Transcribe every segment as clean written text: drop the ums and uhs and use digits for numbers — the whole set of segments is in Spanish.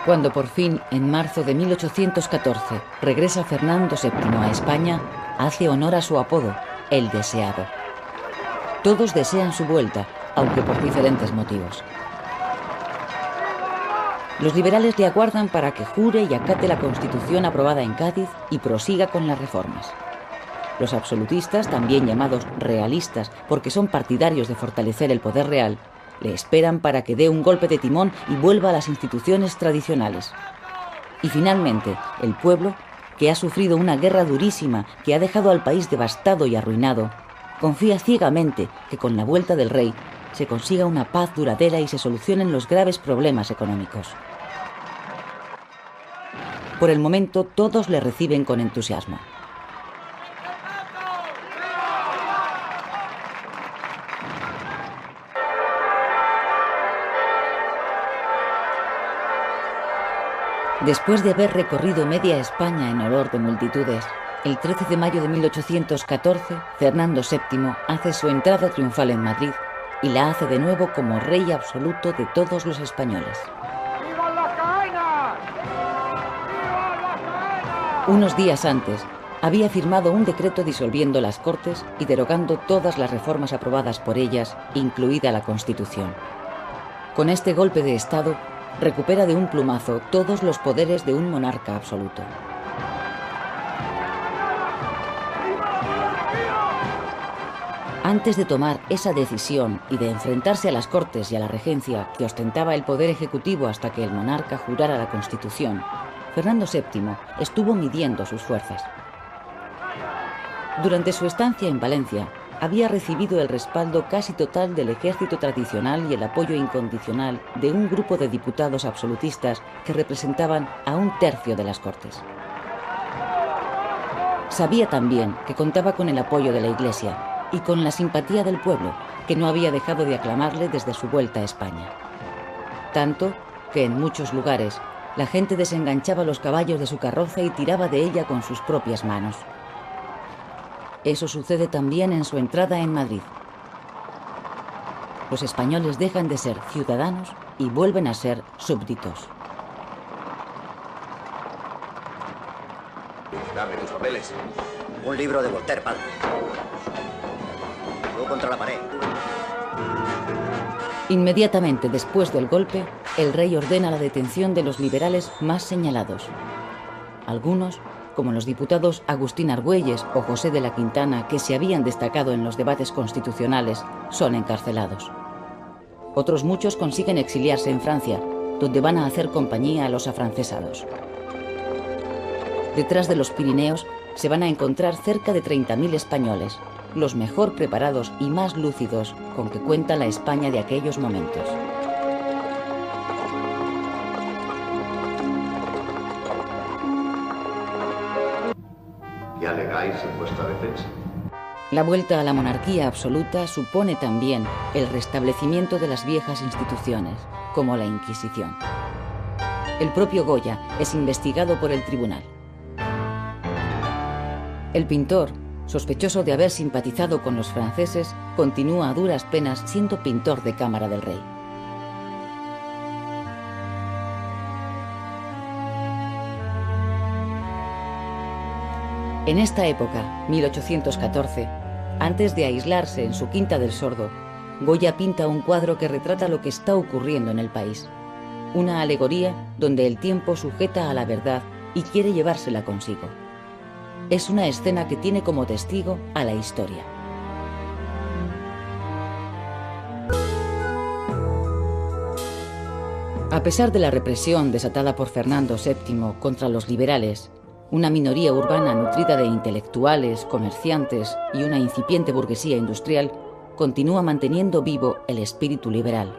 Cuando por fin, en marzo de 1814, regresa Fernando VII a España, hace honor a su apodo, el Deseado. Todos desean su vuelta, aunque por diferentes motivos. Los liberales le aguardan para que jure y acate la Constitución aprobada en Cádiz y prosiga con las reformas. Los absolutistas, también llamados realistas porque son partidarios de fortalecer el poder real, le esperan para que dé un golpe de timón y vuelva a las instituciones tradicionales. Y finalmente, el pueblo, que ha sufrido una guerra durísima que ha dejado al país devastado y arruinado, confía ciegamente que con la vuelta del rey se consiga una paz duradera y se solucionen los graves problemas económicos. Por el momento, todos le reciben con entusiasmo. Después de haber recorrido media España en olor de multitudes, el 13 de mayo de 1814, Fernando VII hace su entrada triunfal en Madrid y la hace de nuevo como rey absoluto de todos los españoles. ¡Viva la cadena! ¡Viva la cadena! Unos días antes, había firmado un decreto disolviendo las Cortes y derogando todas las reformas aprobadas por ellas, incluida la Constitución. Con este golpe de Estado, recupera de un plumazo todos los poderes de un monarca absoluto. Antes de tomar esa decisión y de enfrentarse a las Cortes y a la regencia que ostentaba el poder ejecutivo hasta que el monarca jurara la Constitución, Fernando VII estuvo midiendo sus fuerzas. Durante su estancia en Valencia, había recibido el respaldo casi total del ejército tradicional y el apoyo incondicional de un grupo de diputados absolutistas que representaban a un tercio de las Cortes. Sabía también que contaba con el apoyo de la Iglesia y con la simpatía del pueblo, que no había dejado de aclamarle desde su vuelta a España. Tanto que en muchos lugares la gente desenganchaba los caballos de su carroza y tiraba de ella con sus propias manos. Eso sucede también en su entrada en Madrid. Los españoles dejan de ser ciudadanos y vuelven a ser súbditos. Dame tus papeles. Un libro de Voltaire, padre. Tú contra la pared. Inmediatamente después del golpe, el rey ordena la detención de los liberales más señalados. Algunos, como los diputados Agustín Argüelles o José de la Quintana, que se habían destacado en los debates constitucionales, son encarcelados. Otros muchos consiguen exiliarse en Francia, donde van a hacer compañía a los afrancesados. Detrás de los Pirineos se van a encontrar cerca de 30.000 españoles, los mejor preparados y más lúcidos con que cuenta la España de aquellos momentos. ¿Qué alegáis en vuestra defensa? La vuelta a la monarquía absoluta supone también el restablecimiento de las viejas instituciones, como la Inquisición. El propio Goya es investigado por el tribunal. El pintor, sospechoso de haber simpatizado con los franceses, continúa a duras penas siendo pintor de cámara del rey. En esta época, 1814, antes de aislarse en su Quinta del Sordo, Goya pinta un cuadro que retrata lo que está ocurriendo en el país. Una alegoría donde el tiempo sujeta a la verdad y quiere llevársela consigo. Es una escena que tiene como testigo a la historia. A pesar de la represión desatada por Fernando VII contra los liberales, una minoría urbana nutrida de intelectuales, comerciantes y una incipiente burguesía industrial continúa manteniendo vivo el espíritu liberal.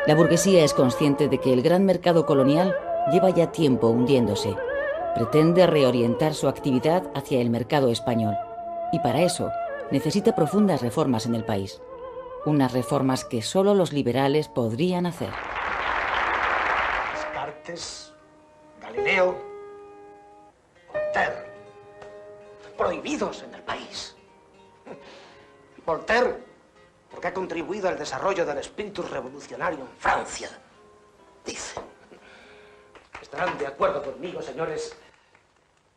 La burguesía es consciente de que el gran mercado colonial lleva ya tiempo hundiéndose. Pretende reorientar su actividad hacia el mercado español y para eso necesita profundas reformas en el país. Unas reformas que solo los liberales podrían hacer. Descartes, Galileo, Voltaire, prohibidos en el país. Voltaire, porque ha contribuido al desarrollo del espíritu revolucionario en Francia, dicen. estarán de acuerdo conmigo, señores,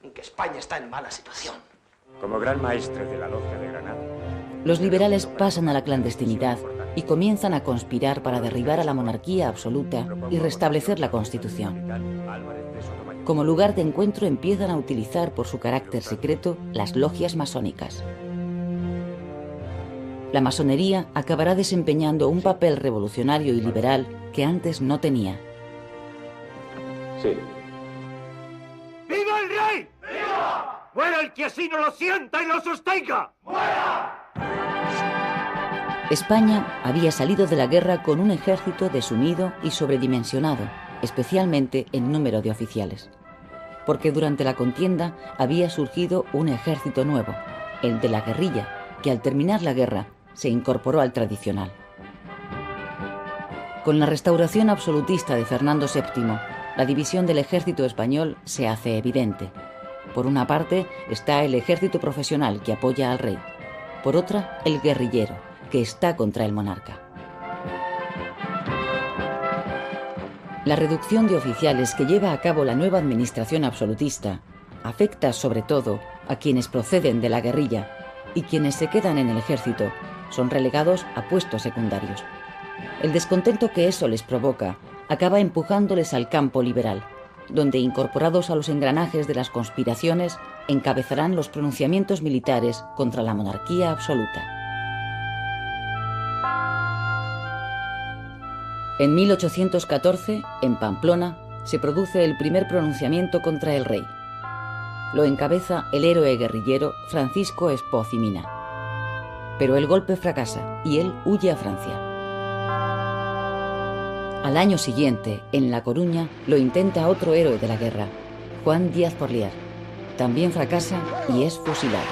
en que España está en mala situación. Como gran maestre de la logia de Granada. Los liberales pasan a la clandestinidad y comienzan a conspirar para derribar a la monarquía absoluta y restablecer la Constitución. Como lugar de encuentro empiezan a utilizar por su carácter secreto las logias masónicas. La masonería acabará desempeñando un papel revolucionario y liberal que antes no tenía. Sí. ¡Viva el rey! ¡Viva! ¡Muera el que así no lo sienta y lo sostenga! ¡Muera! España había salido de la guerra con un ejército desunido y sobredimensionado, especialmente en número de oficiales. Porque durante la contienda había surgido un ejército nuevo, el de la guerrilla, que al terminar la guerra se incorporó al tradicional. Con la restauración absolutista de Fernando VII, la división del ejército español se hace evidente. Por una parte está el ejército profesional que apoya al rey, por otra el guerrillero, que está contra el monarca. La reducción de oficiales que lleva a cabo la nueva administración absolutista afecta sobre todo a quienes proceden de la guerrilla, y quienes se quedan en el ejército son relegados a puestos secundarios. El descontento que eso les provoca acaba empujándoles al campo liberal, donde, incorporados a los engranajes de las conspiraciones, encabezarán los pronunciamientos militares contra la monarquía absoluta. En 1814, en Pamplona, se produce el primer pronunciamiento contra el rey. Lo encabeza el héroe guerrillero Francisco Espoz y Mina. Pero el golpe fracasa y él huye a Francia. Al año siguiente, en La Coruña, lo intenta otro héroe de la guerra, Juan Díaz Porlier. También fracasa y es fusilado.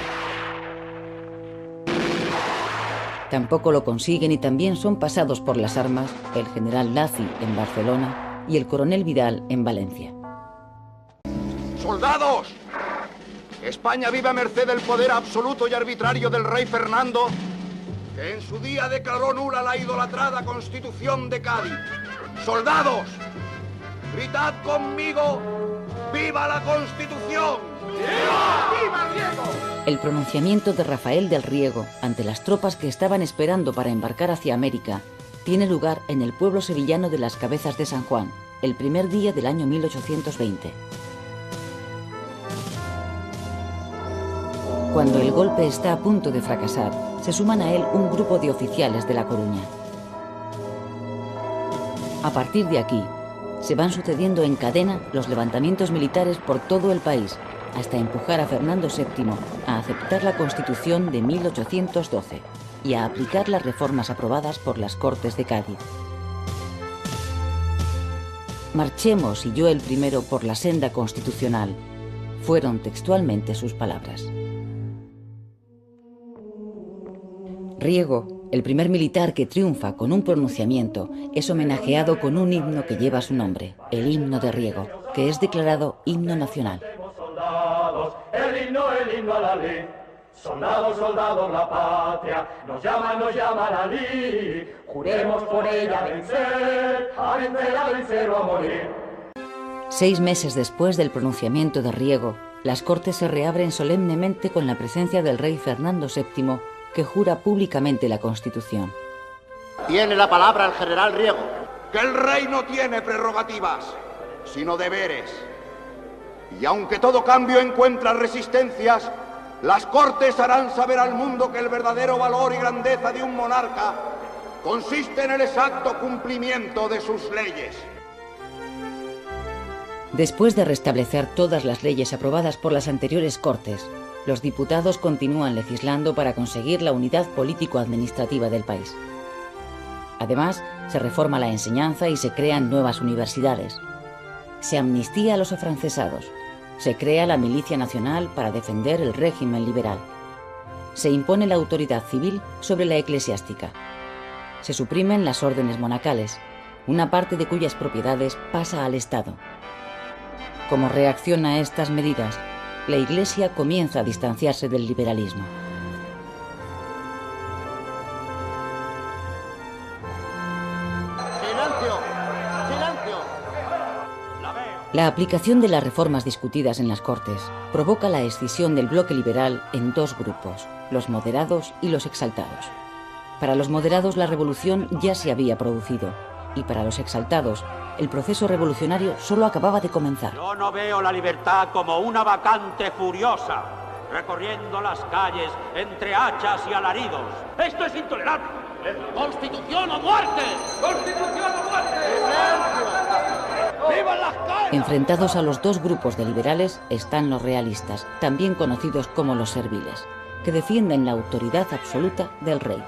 Tampoco lo consiguen y también son pasados por las armas el general Lacy en Barcelona y el coronel Vidal en Valencia. ¡Soldados! España vive a merced del poder absoluto y arbitrario del rey Fernando, que en su día declaró nula la idolatrada Constitución de Cádiz. ¡Soldados! ¡Gritad conmigo! ¡Viva la Constitución! ¡Viva! ¡Viva Riego! El pronunciamiento de Rafael del Riego ante las tropas que estaban esperando para embarcar hacia América tiene lugar en el pueblo sevillano de Las Cabezas de San Juan, el primer día del año 1820. Cuando el golpe está a punto de fracasar, se suman a él un grupo de oficiales de La Coruña. A partir de aquí, se van sucediendo en cadena los levantamientos militares por todo el país, hasta empujar a Fernando VII a aceptar la Constitución de 1812 y a aplicar las reformas aprobadas por las Cortes de Cádiz. Marchemos y yo el primero por la senda constitucional, fueron textualmente sus palabras. Riego, el primer militar que triunfa con un pronunciamiento, es homenajeado con un himno que lleva su nombre, el himno de Riego, que es declarado himno nacional. El himno a la ley. Soldados, soldados, la patria nos llama la ley. Juremos por ella vencer, a vencer o a morir. 6 meses después del pronunciamiento de Riego, las Cortes se reabren solemnemente con la presencia del rey Fernando VII, que jura públicamente la Constitución. Tiene la palabra el general Riego. Que el rey no tiene prerrogativas, sino deberes. Y aunque todo cambio encuentra resistencias, las Cortes harán saber al mundo que el verdadero valor y grandeza de un monarca consiste en el exacto cumplimiento de sus leyes. Después de restablecer todas las leyes aprobadas por las anteriores Cortes, los diputados continúan legislando para conseguir la unidad político-administrativa del país. Además, se reforma la enseñanza y se crean nuevas universidades. Se amnistía a los afrancesados. Se crea la Milicia Nacional para defender el régimen liberal. Se impone la autoridad civil sobre la eclesiástica. Se suprimen las órdenes monacales, una parte de cuyas propiedades pasa al Estado. Como reacción a estas medidas, la Iglesia comienza a distanciarse del liberalismo. ¡Silencio! ¡Silencio! La aplicación de las reformas discutidas en las Cortes provoca la escisión del bloque liberal en dos grupos, los moderados y los exaltados. Para los moderados la revolución ya se había producido y para los exaltados el proceso revolucionario solo acababa de comenzar. Yo no veo la libertad como una vacante furiosa, recorriendo las calles entre hachas y alaridos. ¡Esto es intolerable! ¡Constitución o muerte! ¡Constitución o muerte! ¡Vivan las calles! Enfrentados a los dos grupos de liberales están los realistas, también conocidos como los serviles, que defienden la autoridad absoluta del rey.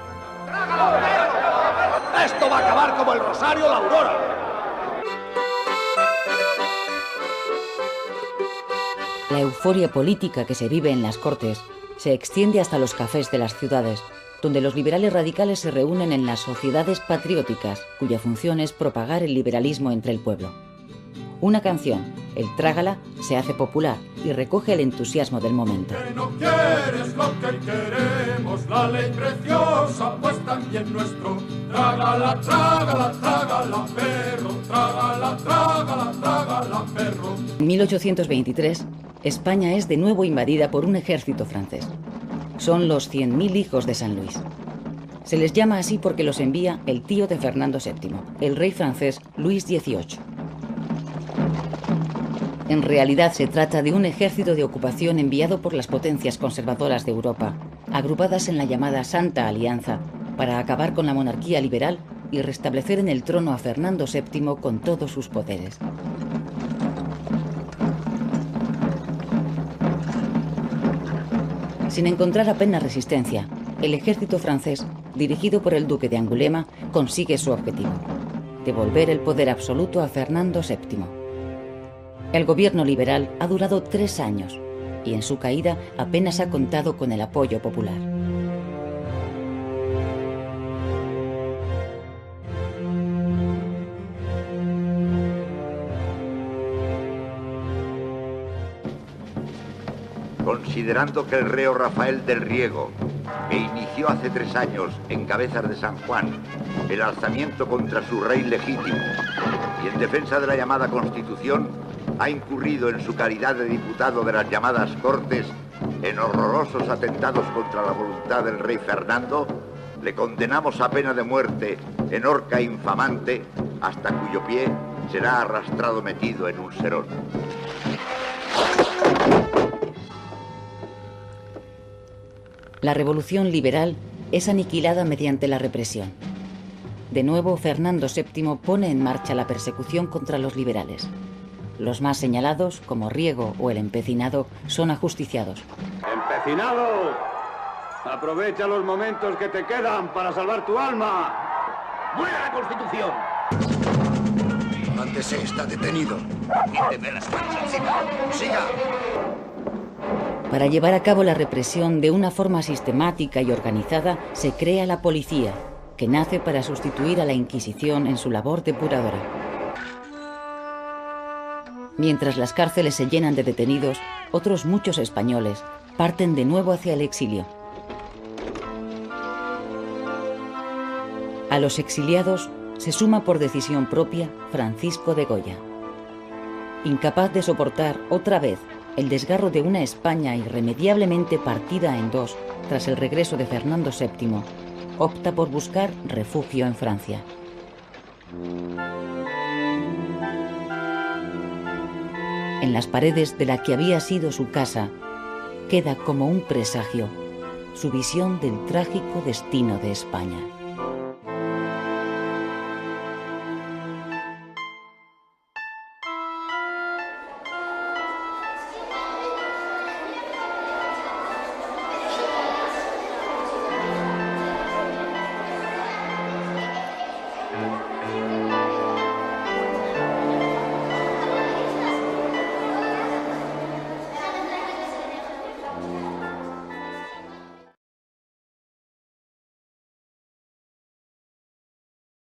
¡Esto va a acabar como el Rosario o la Aurora! La euforia política que se vive en las Cortes se extiende hasta los cafés de las ciudades, donde los liberales radicales se reúnen en las sociedades patrióticas, cuya función es propagar el liberalismo entre el pueblo. Una canción, el Trágala, se hace popular y recoge el entusiasmo del momento. Que no quieres lo que queremos, la ley preciosa, pues también nuestro. Trágala, trágala, trágala, perro, trágala, trágala, trágala, perro. En 1823, España es de nuevo invadida por un ejército francés. Son los 100.000 hijos de San Luis. Se les llama así porque los envía el tío de Fernando VII, el rey francés Luis XVIII. En realidad se trata de un ejército de ocupación enviado por las potencias conservadoras de Europa, agrupadas en la llamada Santa Alianza, para acabar con la monarquía liberal y restablecer en el trono a Fernando VII con todos sus poderes. Sin encontrar apenas resistencia, el ejército francés, dirigido por el duque de Angulema, consigue su objetivo: devolver el poder absoluto a Fernando VII. El gobierno liberal ha durado 3 años y en su caída apenas ha contado con el apoyo popular. Considerando que el reo Rafael del Riego, que inició hace 3 años en Cabezas de San Juan el alzamiento contra su rey legítimo y en defensa de la llamada Constitución, ha incurrido en su calidad de diputado de las llamadas Cortes en horrorosos atentados contra la voluntad del rey Fernando, le condenamos a pena de muerte en horca infamante, hasta cuyo pie será arrastrado metido en un serón. La revolución liberal es aniquilada mediante la represión. De nuevo, Fernando VII pone en marcha la persecución contra los liberales. Los más señalados, como Riego o el Empecinado, son ajusticiados. ¡Empecinado! Aprovecha los momentos que te quedan para salvar tu alma. ¡Muera la Constitución! Antes está detenido. Quíteme las manos encima. ¡Siga! Para llevar a cabo la represión de una forma sistemática y organizada, se crea la policía, que nace para sustituir a la Inquisición en su labor depuradora. Mientras las cárceles se llenan de detenidos, otros muchos españoles parten de nuevo hacia el exilio. A los exiliados se suma por decisión propia Francisco de Goya. Incapaz de soportar otra vez el desgarro de una España irremediablemente partida en dos tras el regreso de Fernando VII, opta por buscar refugio en Francia. En las paredes de la que había sido su casa, queda como un presagio su visión del trágico destino de España.